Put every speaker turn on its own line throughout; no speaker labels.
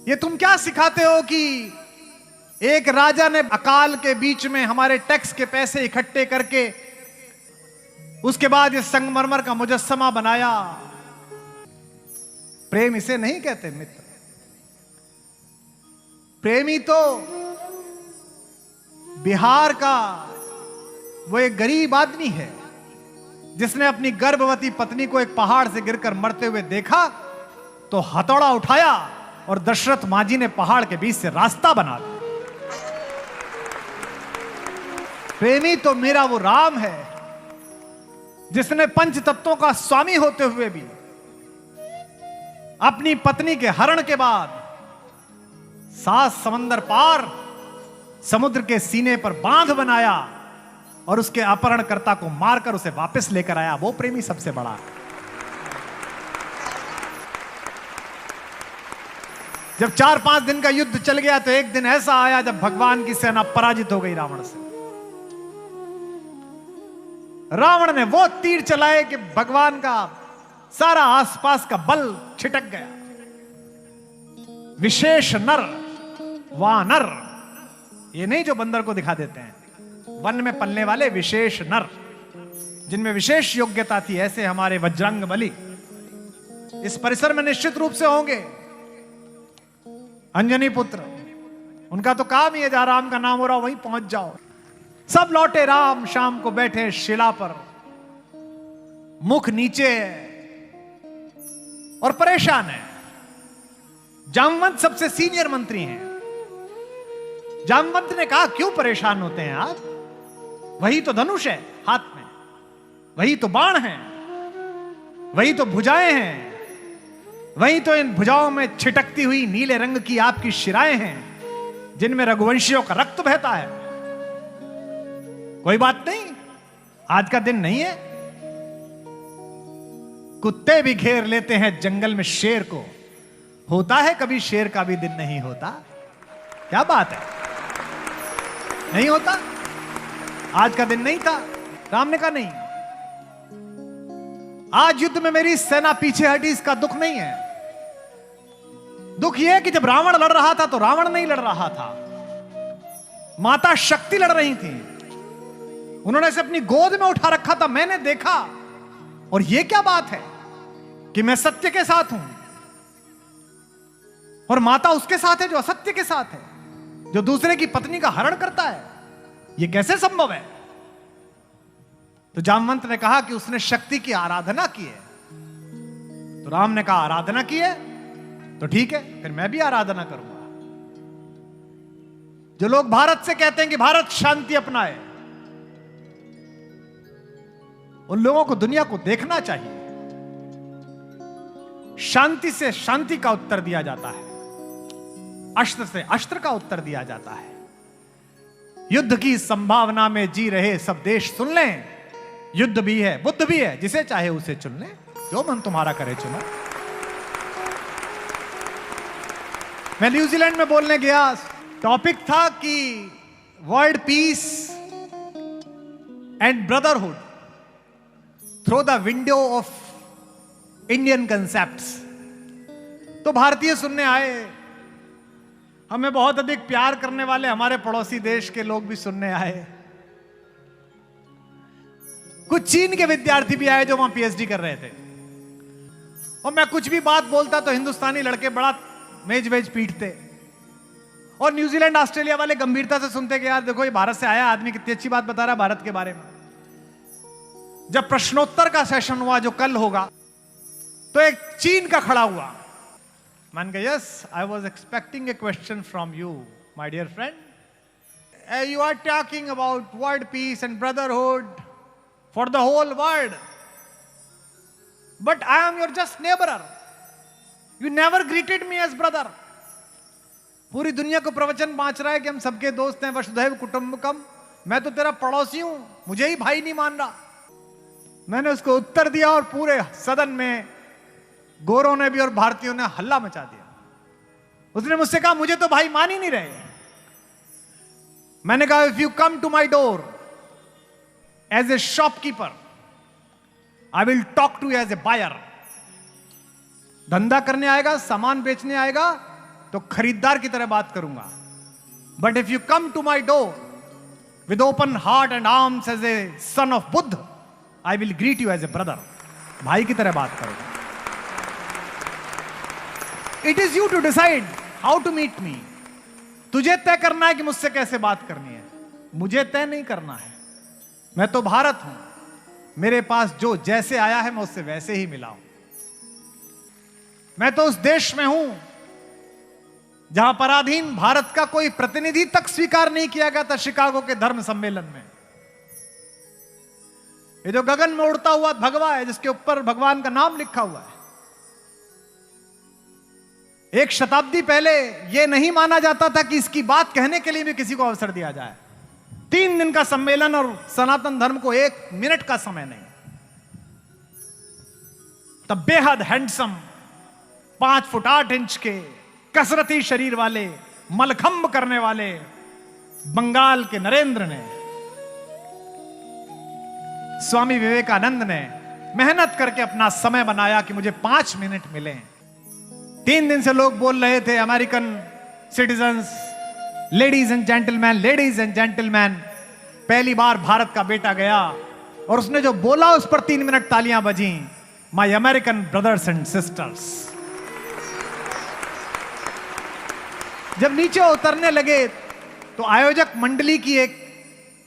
ये तुम क्या सिखाते हो कि एक राजा ने अकाल के बीच में हमारे टैक्स के पैसे इकट्ठे करके उसके बाद ये संगमरमर का मुजस्समा बनाया। प्रेम इसे नहीं कहते मित्र। प्रेमी तो बिहार का वो एक गरीब आदमी है जिसने अपनी गर्भवती पत्नी को एक पहाड़ से गिरकर मरते हुए देखा तो हथौड़ा उठाया और दशरथ मांझी ने पहाड़ के बीच से रास्ता बना दिया। प्रेमी तो मेरा वो राम है जिसने पंच तत्वों का स्वामी होते हुए भी अपनी पत्नी के हरण के बाद 7 समंदर पार समुद्र के सीने पर बांध बनाया और उसके अपहरणकर्ता को मारकर उसे वापस लेकर आया। वो प्रेमी सबसे बड़ा है। जब 4-5 दिन का युद्ध चल गया तो एक दिन ऐसा आया जब भगवान की सेना पराजित हो गई रावण से। रावण ने वो तीर चलाए कि भगवान का सारा आसपास का बल छिटक गया। विशेष नर वानर, ये नहीं जो बंदर को दिखा देते हैं, वन में पलने वाले विशेष नर जिनमें विशेष योग्यता थी, ऐसे हमारे वज्रंग बली इस परिसर में निश्चित रूप से होंगे। अंजनी पुत्र, उनका तो काम ही है जहां राम का नाम हो रहा वहीं पहुंच जाओ। सब लौटे राम शाम को बैठे शिला पर, मुख नीचे और परेशान है। जामवंत सबसे सीनियर मंत्री हैं। जामवंत ने कहा क्यों परेशान होते हैं आप? वही तो धनुष है हाथ में, वही तो बाण है, वही तो भुजाएं हैं, वही तो इन भुजाओं में छिटकती हुई नीले रंग की आपकी शिराएं हैं जिनमें रघुवंशियों का रक्त बहता है। कोई बात नहीं, आज का दिन नहीं है। कुत्ते भी घेर लेते हैं जंगल में शेर को, होता है कभी शेर का भी दिन नहीं होता। क्या बात है, नहीं होता? आज का दिन नहीं था? राम ने कहा नहीं, आज युद्ध में मेरी सेना पीछे हटी, इसका दुख नहीं है। दुख यह कि जब रावण लड़ रहा था तो रावण नहीं लड़ रहा था, माता शक्ति लड़ रही थी। उन्होंने इसे अपनी गोद में उठा रखा था, मैंने देखा। और यह क्या बात है कि मैं सत्य के साथ हूं और माता उसके साथ है जो असत्य के साथ है, जो दूसरे की पत्नी का हरण करता है। यह कैसे संभव है? तो जामवंत ने कहा कि उसने शक्ति की आराधना की है। तो राम ने कहा आराधना की है तो ठीक है, फिर मैं भी आराधना करूंगा। जो लोग भारत से कहते हैं कि भारत शांति अपनाए, उन लोगों को दुनिया को देखना चाहिए। शांति से शांति का उत्तर दिया जाता है, अस्त्र से अस्त्र का उत्तर दिया जाता है। युद्ध की संभावना में जी रहे सब देश सुन लें, युद्ध भी है, बुद्ध भी है, जिसे चाहे उसे चुन लें, जो मन तुम्हारा करे चुनो। मैं न्यूजीलैंड में बोलने गया, टॉपिक था कि world peace and brotherhood through the window of Indian concepts. तो भारतीय सुनने आए, हमें बहुत अधिक प्यार करने वाले हमारे पड़ोसी देश के लोग भी सुनने आए। कुछ चीन के विद्यार्थी भी आए जो वहां पीएचडी कर रहे थे। और मैं कुछ भी बात बोलता तो हिंदुस्तानी लड़के बड़ा मेज वेज पीटते, और न्यूजीलैंड ऑस्ट्रेलिया वाले गंभीरता से सुनते कि यार देखो ये भारत से आया आदमी कितनी अच्छी बात बता रहा है भारत के बारे में। जब प्रश्नोत्तर का सेशन हुआ जो कल होगा, तो एक चीन का खड़ा हुआ, मान गया, yes I was expecting a question from you my dear friend. You are talking about world peace and brotherhood for the whole world, but I am your just neighbor. You never greeted me as brother. पूरी दुनिया को प्रवचन बांच रहा है कि हम सबके दोस्त हैं, वसुधैव कुटुंबकम, मैं तो तेरा पड़ोसी हूं, मुझे ही भाई नहीं मान रहा। मैंने उसको उत्तर दिया और पूरे सदन में गोरों ने भी और भारतीयों ने हल्ला मचा दिया। उसने मुझसे कहा मुझे तो भाई मान ही नहीं रहे। मैंने कहा if you come to my door as a shopkeeper, I will talk to you as a buyer. धंधा करने आएगा, सामान बेचने आएगा तो खरीदार की तरह बात करूंगा, but if you come to my door with open heart and arms as a son of Buddha, I will greet you as a brother. भाई की तरह बात करूंगा। It is you to decide how to meet me. तुझे तय करना है कि मुझसे कैसे बात करनी है, मुझे तय नहीं करना है। मैं तो भारत हूं, मेरे पास जो जैसे आया है मैं उससे वैसे ही मिला हूं। मैं तो उस देश में हूं जहां पराधीन भारत का कोई प्रतिनिधि तक स्वीकार नहीं किया गया था शिकागो के धर्म सम्मेलन में। ये जो गगन में उड़ता हुआ भगवा है, जिसके ऊपर भगवान का नाम लिखा हुआ है, एक शताब्दी पहले यह नहीं माना जाता था कि इसकी बात कहने के लिए भी किसी को अवसर दिया जाए। 3 दिन का सम्मेलन और सनातन धर्म को 1 मिनट का समय नहीं। तब बेहद हैंडसम 5 फुट 8 इंच के कसरती शरीर वाले, मलखंब करने वाले बंगाल के नरेंद्र ने, स्वामी विवेकानंद ने मेहनत करके अपना समय बनाया कि मुझे 5 मिनट मिले। 3 दिन से लोग बोल रहे थे, American citizens, ladies and gentleman, ladies and gentleman. पहली बार भारत का बेटा गया और उसने जो बोला उस पर 3 मिनट तालियां बजी। My American brothers and sisters. जब नीचे उतरने लगे तो आयोजक मंडली की एक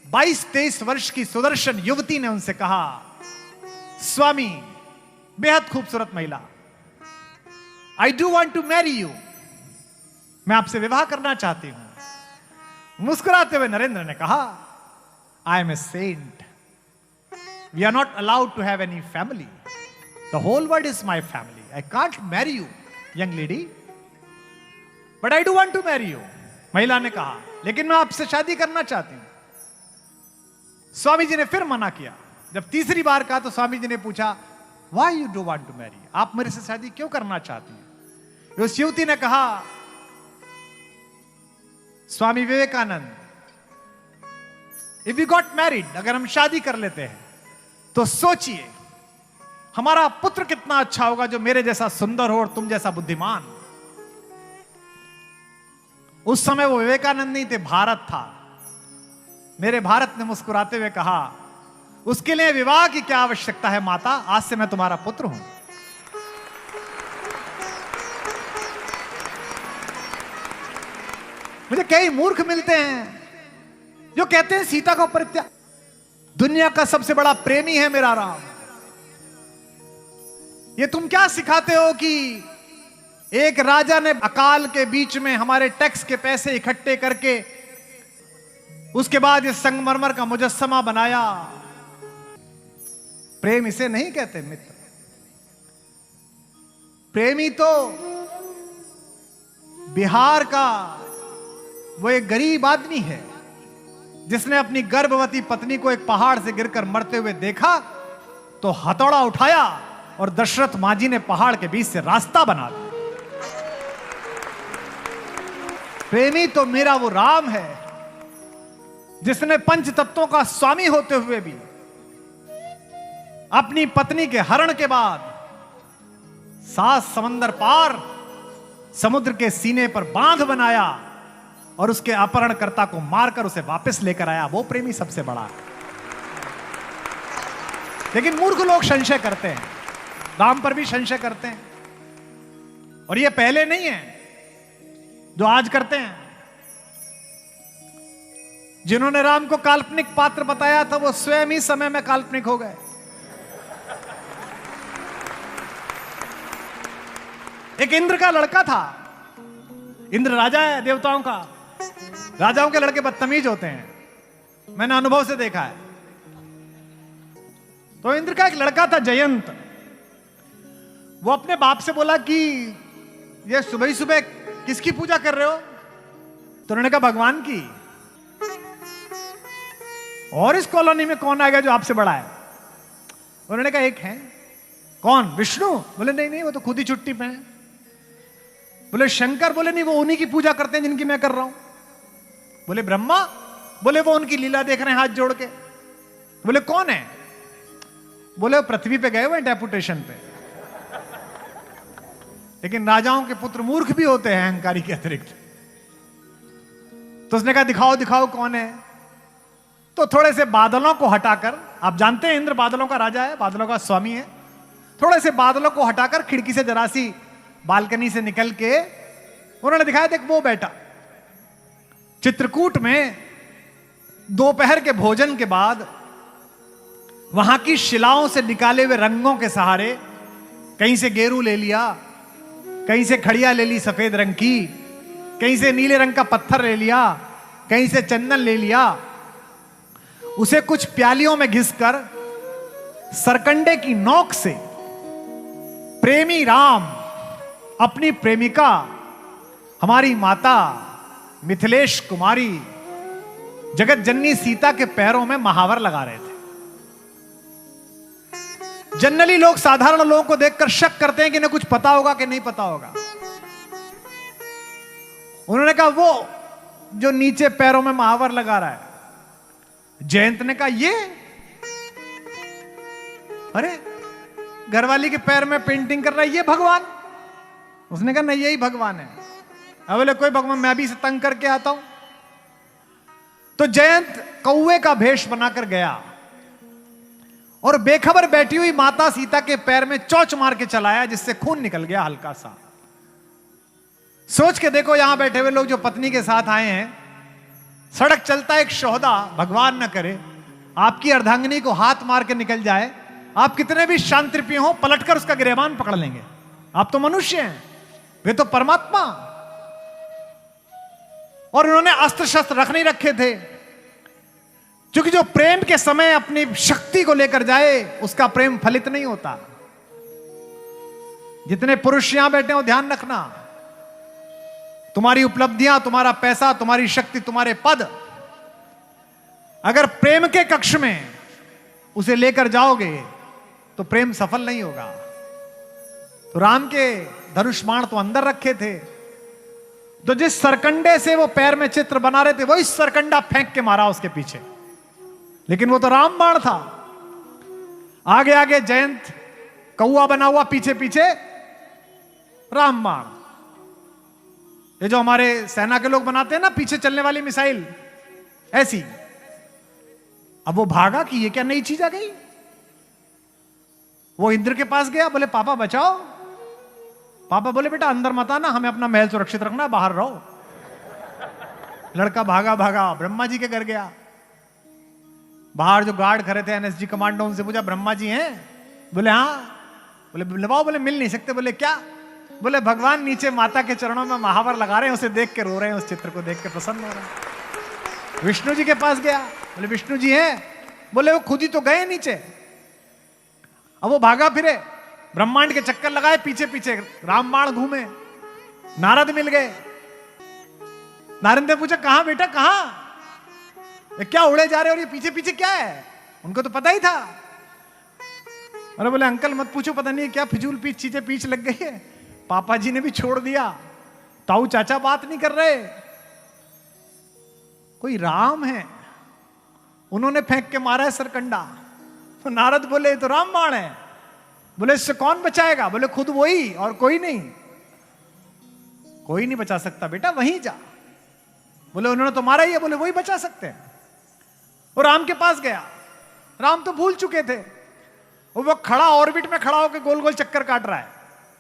22-23 वर्ष की सुदर्शन युवती ने उनसे कहा, स्वामी, बेहद खूबसूरत महिला, I do want to marry you. मैं आपसे विवाह करना चाहती हूं। मुस्कुराते हुए नरेंद्र ने कहा, I am a saint, we are not allowed to have any family, the whole world is my family, I can't marry you young lady, but I do want to marry you. महिला ने कहा, लेकिन मैं आपसे शादी करना चाहती हूं। स्वामी जी ने फिर मना किया। जब तीसरी बार कहा तो स्वामी जी ने पूछा, why you do want to marry, आप मेरे से शादी क्यों करना चाहती हैं? उस युवती ने कहा, Swami Vivekananda, if we got married, अगर हम शादी कर लेते हैं तो सोचिए हमारा पुत्र कितना अच्छा होगा जो मेरे जैसा सुंदर हो और तुम जैसा बुद्धिमान। उस समय वो विवेकानंद नहीं थे, भारत था। मेरे भारत ने मुस्कुराते हुए कहा, उसके लिए विवाह की क्या आवश्यकता है माता, आज से मैं तुम्हारा पुत्र हूं। मुझे कई मूर्ख मिलते हैं जो कहते हैं सीता को परित्याग, दुनिया का सबसे बड़ा प्रेमी है मेरा राम। ये तुम क्या सिखाते हो कि एक राजा ने अकाल के बीच में हमारे टैक्स के पैसे इकट्ठे करके उसके बाद ये संगमरमर का मुजस्समा बनाया। प्रेम इसे नहीं कहते मित्र। प्रेमी तो बिहार का वो एक गरीब आदमी है जिसने अपनी गर्भवती पत्नी को एक पहाड़ से गिरकर मरते हुए देखा तो हथौड़ा उठाया और दशरथ मांझी ने पहाड़ के बीच से रास्ता बना दिया। प्रेमी तो मेरा वो राम है जिसने पंच तत्वों का स्वामी होते हुए भी अपनी पत्नी के हरण के बाद 7 समंदर पार समुद्र के सीने पर बांध बनाया और उसके अपहरणकर्ता को मारकर उसे वापस लेकर आया। वो प्रेमी सबसे बड़ा है। लेकिन मूर्ख लोग संशय करते हैं, राम पर भी संशय करते हैं। और ये पहले नहीं है जो आज करते हैं। जिन्होंने राम को काल्पनिक पात्र बताया था वो स्वयं ही समय में काल्पनिक हो गए। एक इंद्र का लड़का था। इंद्र राजा है देवताओं का। राजाओं के लड़के बदतमीज होते हैं, मैंने अनुभव से देखा है। तो इंद्र का एक लड़का था जयंत। वो अपने बाप से बोला कि ये सुबह ही सुबह किसकी पूजा कर रहे हो? तो उन्होंने कहा भगवान की। और इस कॉलोनी में कौन आ गया जो आपसे बड़ा है? उन्होंने कहा एक है। कौन? विष्णु। बोले नहीं नहीं, वो तो खुद ही छुट्टी पे है। बोले शंकर। बोले नहीं, वो उन्हीं की पूजा करते हैं जिनकी मैं कर रहा हूं। बोले ब्रह्मा। बोले वो उनकी लीला देख रहे हैं हाथ जोड़ के। बोले कौन है? बोले वो पृथ्वी पे गए हुए डेपुटेशन पे। लेकिन राजाओं के पुत्र मूर्ख भी होते हैं अहंकारी के अतिरिक्त। तो उसने कहा दिखाओ दिखाओ कौन है। तो थोड़े से बादलों को हटाकर, आप जानते हैं इंद्र बादलों का राजा है, बादलों का स्वामी है, थोड़े से बादलों को हटाकर खिड़की से जरा सी बालकनी से निकल के उन्होंने दिखाया, देख वो बैठा चित्रकूट में दोपहर के भोजन के बाद वहां की शिलाओं से निकाले हुए रंगों के सहारे कहीं से गेरू ले लिया, कहीं से खड़िया ले ली सफेद रंग की, कहीं से नीले रंग का पत्थर ले लिया, कहीं से चंदन ले लिया, उसे कुछ प्यालियों में घिसकर सरकंडे की नोक से प्रेमी राम अपनी प्रेमिका हमारी माता मिथिलेश कुमारी जगत जननी सीता के पैरों में महावर लगा रहे थे। जनरली लोग साधारण लोगों को देखकर शक करते हैं कि इन्हें कुछ पता होगा कि नहीं पता होगा। उन्होंने कहा वो जो नीचे पैरों में महावर लगा रहा है। जयंत ने कहा ये, अरे घरवाली के पैर में पेंटिंग कर रहा है, ये भगवान? उसने कहा नहीं यही भगवान है। अब बोले कोई भगवान, मैं भी इसे तंग करके आता हूं। तो जयंत कौवे का भेष बनाकर गया और बेखबर बैठी हुई माता सीता के पैर में चोंच मार के चलाया, जिससे खून निकल गया हल्का सा। सोच के देखो, यहां बैठे हुए लोग जो पत्नी के साथ आए हैं, सड़क चलता एक शोहदा, भगवान न करे आपकी अर्धांगिनी को हाथ मार के निकल जाए, आप कितने भी शांतिप्रिय हो पलटकर उसका गिरेबान पकड़ लेंगे। आप तो मनुष्य हैं, वे तो परमात्मा। और उन्होंने अस्त्र शस्त्र रख नहीं रखे थे, क्योंकि जो प्रेम के समय अपनी शक्ति को लेकर जाए उसका प्रेम फलित नहीं होता। जितने पुरुष यहां बैठे हो ध्यान रखना, तुम्हारी उपलब्धियां, तुम्हारा पैसा, तुम्हारी शक्ति, तुम्हारे पद, अगर प्रेम के कक्ष में उसे लेकर जाओगे तो प्रेम सफल नहीं होगा। तो राम के धनुष बाण तो अंदर रखे थे, तो जिस सरकंडे से वो पैर में चित्र बना रहे थे वही सरकंडा फेंक के मारा उसके पीछे, लेकिन वो तो राम बाण था। आगे आगे जयंत कौआ बना हुआ, पीछे पीछे राम बाण। ये जो हमारे सेना के लोग बनाते हैं ना पीछे चलने वाली मिसाइल, ऐसी। अब वो भागा कि ये क्या नई चीज आ गई। वो इंद्र के पास गया, बोले पापा बचाओ। पापा बोले बेटा अंदर मत आना, हमें अपना महल सुरक्षित रखना, बाहर रहो। लड़का भागा भागा ब्रह्मा जी के घर गया। बाहर जो गार्ड खड़े थे एनएसजी कमांडो, उनसे पूछा ब्रह्मा जी हैं? बोले हाँ। बोले बुलवाओ। बोले मिल नहीं सकते। बोले क्या? बोले भगवान नीचे माता के चरणों में महावर लगा रहे हैं, उसे देख के रो रहे हैं, उस चित्र को देख के प्रसन्न हो रहे हैं। विष्णु जी के पास गया, बोले विष्णु जी हैं? बोले वो खुद ही तो गए नीचे। अब वो भागा फिरे, ब्रह्मांड के चक्कर लगाए, पीछे पीछे रामबाण घूमे। नारद मिल गए। नारद ने पूछा कहां बेटा कहां? ये क्या उड़े जा रहे हो और ये पीछे पीछे क्या है? उनको तो पता ही था। अरे बोले अंकल मत पूछो, पता नहीं क्या फिजूल पीछ चीजें पीछ लग गई है। पापा जी ने भी छोड़ दिया, ताऊ चाचा बात नहीं कर रहे। कोई राम है, उन्होंने फेंक के मारा है सरकंडा। तो नारद बोले तो रामबाण है। बोले इससे कौन बचाएगा? बोले खुद वही और कोई नहीं। कोई नहीं बचा सकता बेटा, वहीं जा। बोले उन्होंने तो मारा ही है। बोले वही बचा सकते हैं। और राम के पास गया, राम तो भूल चुके थे। वो खड़ा ऑर्बिट में खड़ा होकर गोल गोल चक्कर काट रहा है,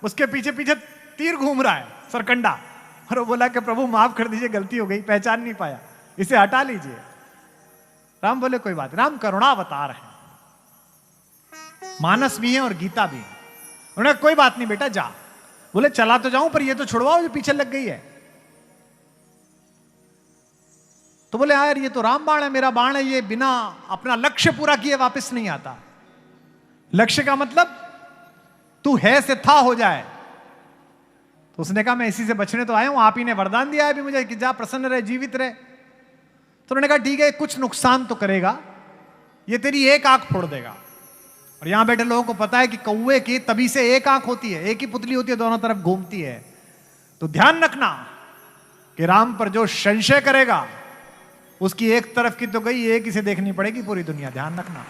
उसके पीछे पीछे तीर घूम रहा है सरकंडा। और वो बोला कि प्रभु माफ कर दीजिए, गलती हो गई, पहचान नहीं पाया, इसे हटा लीजिए। राम बोले कोई बात। राम करुणावतार है, मानस भी है और गीता भी है। उन्होंने कोई बात नहीं बेटा जा। बोले चला तो जाऊं पर ये तो छुड़वाओ जो पीछे लग गई है। तो बोले यार ये तो राम बाण है, मेरा बाण है, ये बिना अपना लक्ष्य पूरा किए वापस नहीं आता। लक्ष्य का मतलब तू है से था हो जाए। तो उसने कहा मैं इसी से बचने तो आया हूं, आप ही ने वरदान दिया है अभी मुझे कि जा प्रसन्न रहे, जीवित रहे। तो उन्होंने कहा ठीक है कुछ नुकसान तो करेगा, ये तेरी एक आंख फोड़ देगा। और यहां बैठे लोगों को पता है कि कौवे की तभी से एक आंख होती है, एक ही पुतली होती है, दोनों तरफ घूमती है। तो ध्यान रखना कि राम पर जो संशय करेगा उसकी एक तरफ की तो गई, एक ही से देखनी पड़ेगी पूरी दुनिया। ध्यान रखना।